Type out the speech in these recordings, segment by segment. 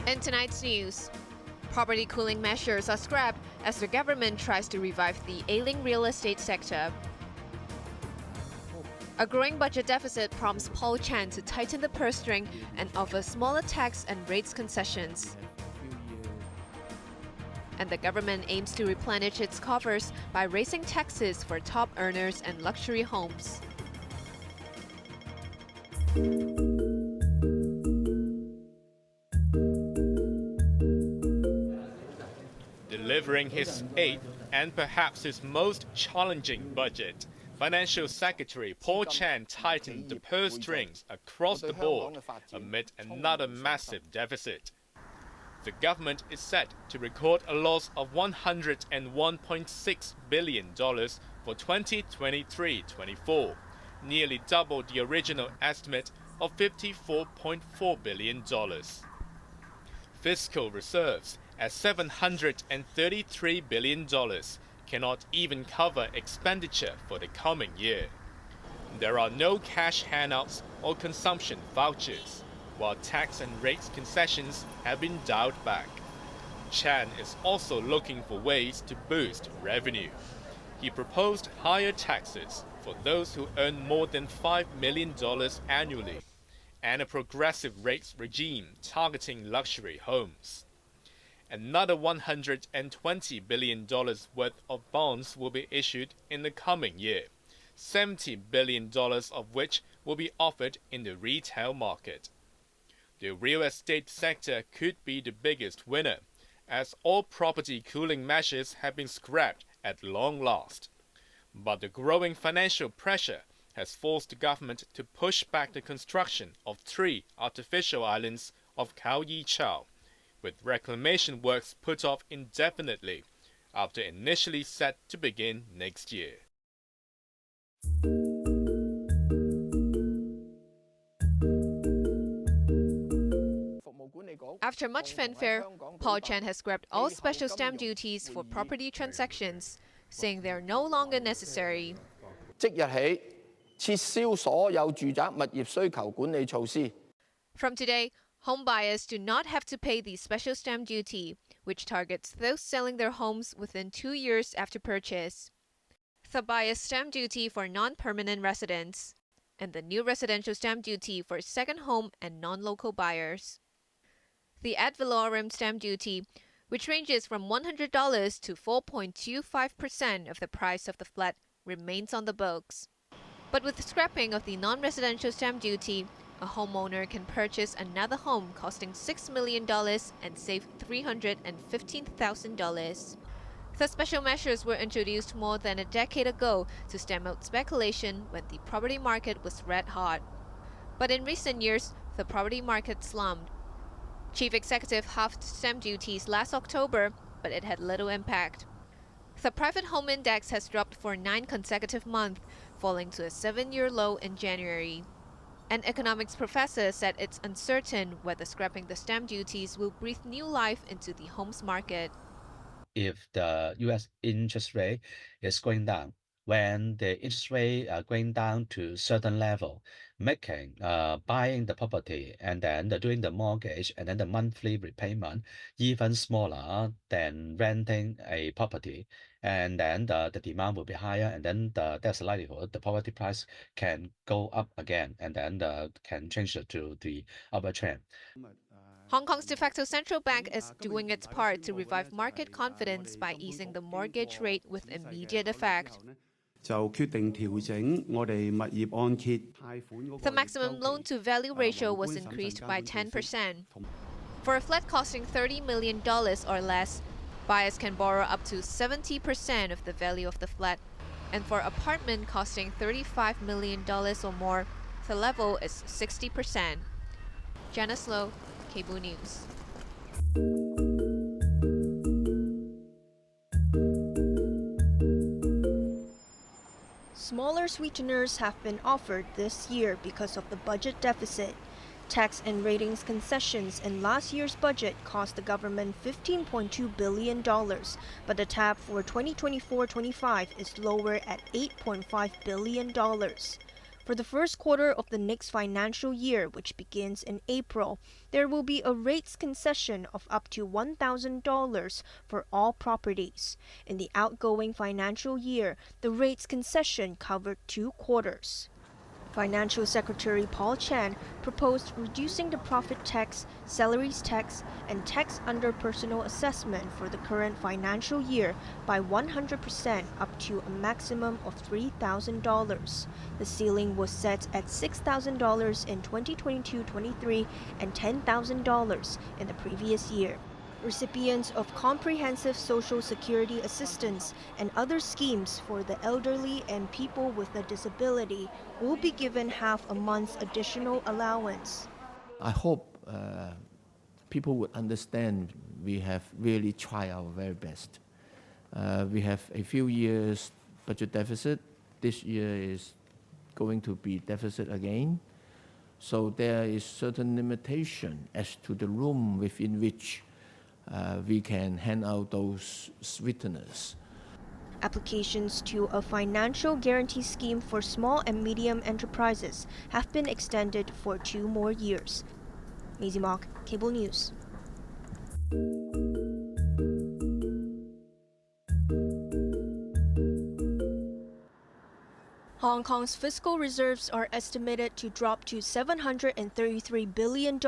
In tonight's news, property cooling measures are scrapped as the government tries to revive the ailing real estate sector. A growing budget deficit prompts Paul Chan to tighten the purse string and offer smaller tax and rates concessions. And the government aims to replenish its coffers by raising taxes for top earners and luxury homes. Delivering his eighth and perhaps his most challenging budget, Financial Secretary Paul Chan tightened the purse strings across the board amid another massive deficit. The government is set to record a loss of $101.6 billion for 2023-24, nearly double the original estimate of $54.4 billion. Fiscal reserves at $733 billion cannot even cover expenditure for the coming year. There are no cash handouts or consumption vouchers, while tax and rates concessions have been dialed back. Chan is also looking for ways to boost revenue. He proposed higher taxes for those who earn more than $5 million annually, and a progressive rates regime targeting luxury homes. Another $120 billion worth of bonds will be issued in the coming year, $70 billion of which will be offered in the retail market. The real estate sector could be the biggest winner, as all property cooling measures have been scrapped at long last. But the growing financial pressure has forced the government to push back the construction of 3 artificial islands of HOYIBC, with reclamation works put off indefinitely after initially set to begin next year. After much fanfare, Paul Chan has scrapped all special stamp duties for property transactions, saying they are no longer necessary. 即日起，撤銷所有住宅物業需求管理措施。 From today, home buyers do not have to pay the special stamp duty, which targets those selling their homes within 2 years after purchase. The buyer's stamp duty for non-permanent residents, and the new residential stamp duty for second home and non-local buyers. The ad valorem stamp duty, which ranges from $100 to 4.25% of the price of the flat, remains on the books. But with the scrapping of the non-residential stamp duty, a homeowner can purchase another home costing $6 million and save $315,000. The special measures were introduced more than a decade ago to stem out speculation when the property market was red hot. But in recent years, the property market slumped. Chief Executive halved stamp duties last October, but it had little impact. The private home index has dropped for 9 consecutive months, falling to a 7-year low in January. An economics professor said it's uncertain whether scrapping the stamp duties will breathe new life into the homes market. If the U.S. interest rate is going down, when the interest rate are going down to a certain level, making buying the property and then doing the mortgage and then the monthly repayment even smaller than renting a property, and then the demand will be higher, and then there's a likelihood the property price can go up again, and then can change to the upward trend. Hong Kong's de facto central bank is doing its part to revive market confidence by easing the mortgage rate with immediate effect. The maximum loan-to-value ratio was increased by 10%. For a flat costing $30 million or less, buyers can borrow up to 70% of the value of the flat. And for an apartment costing $35 million or more, the level is 60%. Janice Low, Cable News. Smaller sweeteners have been offered this year because of the budget deficit. Tax and ratings concessions in last year's budget cost the government $15.2 billion, but the tab for 2024-25 is lower at $8.5 billion. For the first quarter of the next financial year, which begins in April, there will be a rates concession of up to $1,000 for all properties. In the outgoing financial year, the rates concession covered 2 quarters. Financial Secretary Paul Chan proposed reducing the profit tax, salaries tax, and tax under personal assessment for the current financial year by 100% up to a maximum of $3,000. The ceiling was set at $6,000 in 2022-23 and $10,000 in the previous year. Recipients of comprehensive social security assistance and other schemes for the elderly and people with a disability will be given half a month's additional allowance. I hope people would understand we have really tried our very best. We have a few years budget deficit. This year is going to be deficit again. So there is certain limitation as to the room within which we can hand out those sweeteners. Applications to a financial guarantee scheme for small and medium enterprises have been extended for 2 more years. Maisie Mock, Cable News. Hong Kong's fiscal reserves are estimated to drop to $733 billion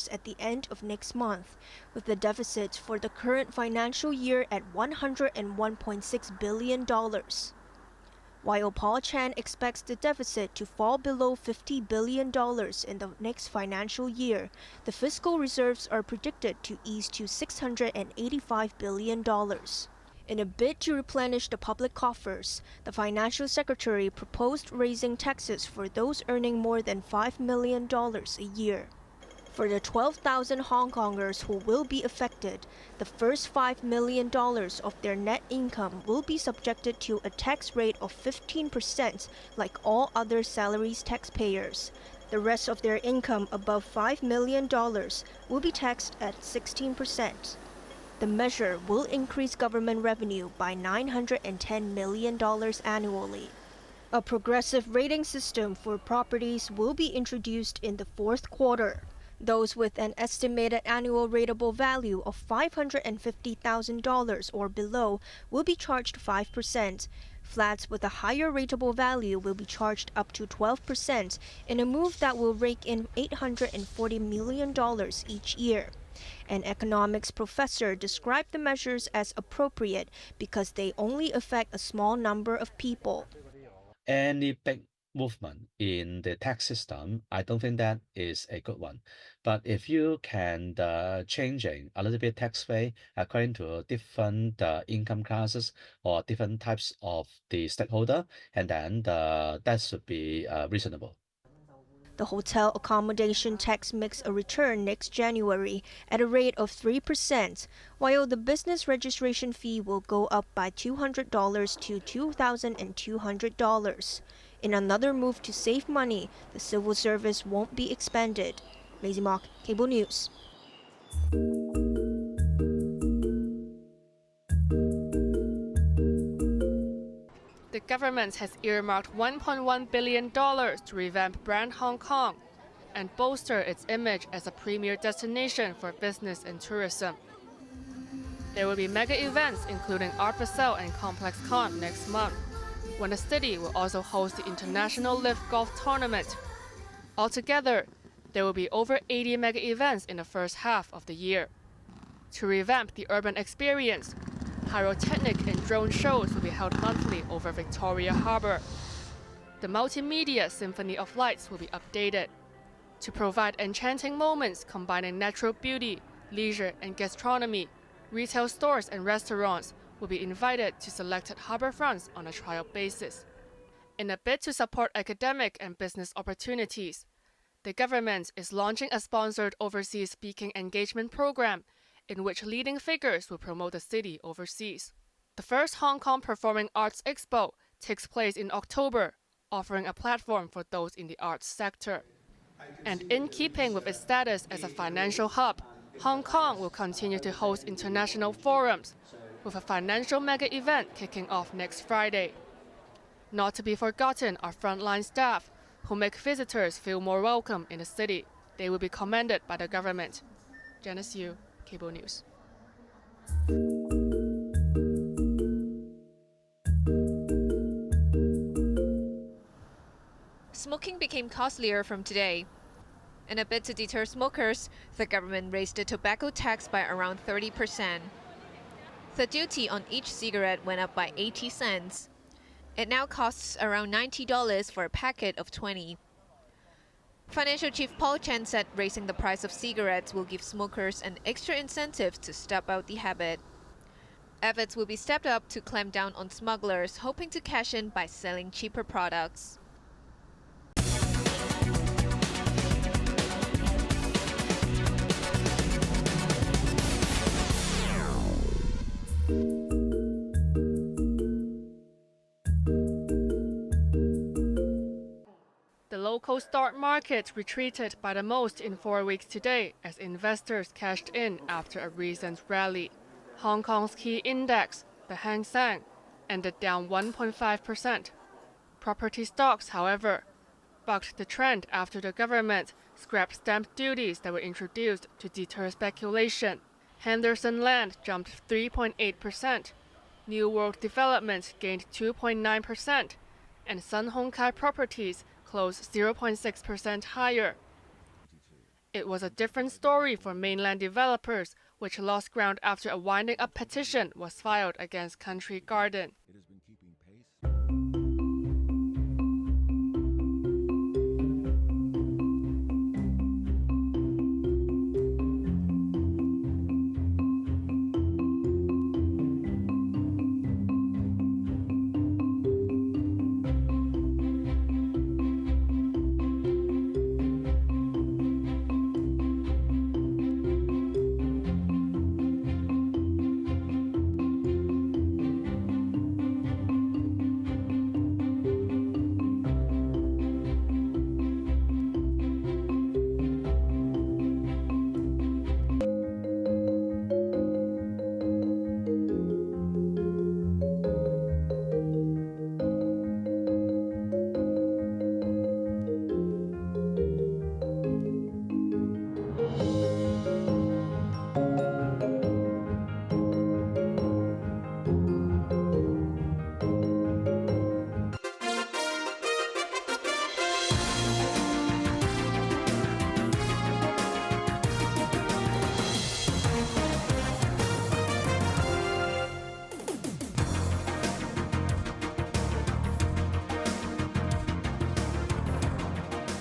at the end of next month, with the deficit for the current financial year at $101.6 billion. While Paul Chan expects the deficit to fall below $50 billion in the next financial year, the fiscal reserves are predicted to ease to $685 billion. In a bid to replenish the public coffers, the Financial Secretary proposed raising taxes for those earning more than $5 million a year. For the 12,000 Hong Kongers who will be affected, the first $5 million of their net income will be subjected to a tax rate of 15% like all other salaries taxpayers. The rest of their income above $5 million will be taxed at 16%. The measure will increase government revenue by $910 million annually. A progressive rating system for properties will be introduced in the 4th quarter. Those with an estimated annual rateable value of $550,000 or below will be charged 5%. Flats with a higher rateable value will be charged up to 12% in a move that will rake in $840 million each year. An economics professor described the measures as appropriate because they only affect a small number of people. Any big movement in the tax system, I don't think that is a good one. But if you can changing a little bit tax rate according to different income classes or different types of the stakeholder, and then that should be reasonable. The hotel accommodation tax makes a return next January at a rate of 3%, while the business registration fee will go up by $200 to $2,200. In another move to save money, the civil service won't be expanded. Maisie Mock, Cable News. The government has earmarked $1.1 billion to revamp brand Hong Kong and bolster its image as a premier destination for business and tourism. There will be mega events including Art Basel and Complex Con next month, when the city will also host the International Live Golf Tournament. Altogether, there will be over 80 mega events in the first half of the year. To revamp the urban experience, pyrotechnic and drone shows will be held monthly over Victoria Harbour. The multimedia Symphony of Lights will be updated to provide enchanting moments combining natural beauty, leisure, and gastronomy. Retail stores and restaurants will be invited to selected harbourfronts on a trial basis. In a bid to support academic and business opportunities, the government is launching a sponsored overseas speaking engagement program in which leading figures will promote the city overseas. The first Hong Kong Performing Arts Expo takes place in October, offering a platform for those in the arts sector. And in keeping with its status as a financial hub, Hong Kong will continue to host international forums, with a financial mega event kicking off next Friday. Not to be forgotten are frontline staff, who make visitors feel more welcome in the city. They will be commended by the government. Janice Yu, Cable News. Smoking became costlier from today. In a bid to deter smokers, the government raised the tobacco tax by around 30%. The duty on each cigarette went up by 80 cents. It now costs around $90 for a packet of 20. Financial Chief Paul Chen said raising the price of cigarettes will give smokers an extra incentive to stop out the habit. Efforts will be stepped up to clamp down on smugglers hoping to cash in by selling cheaper products. The local stock market retreated by the most in 4 weeks today as investors cashed in after a recent rally. Hong Kong's key index, the Hang Seng, ended down 1.5%. Property stocks, however, bucked the trend after the government scrapped stamp duties that were introduced to deter speculation. Henderson Land jumped 3.8%. New World Development gained 2.9%, and Sun Hung Kai Properties closed 0.6% higher. It was a different story for mainland developers, which lost ground after a winding up petition was filed against Country Garden.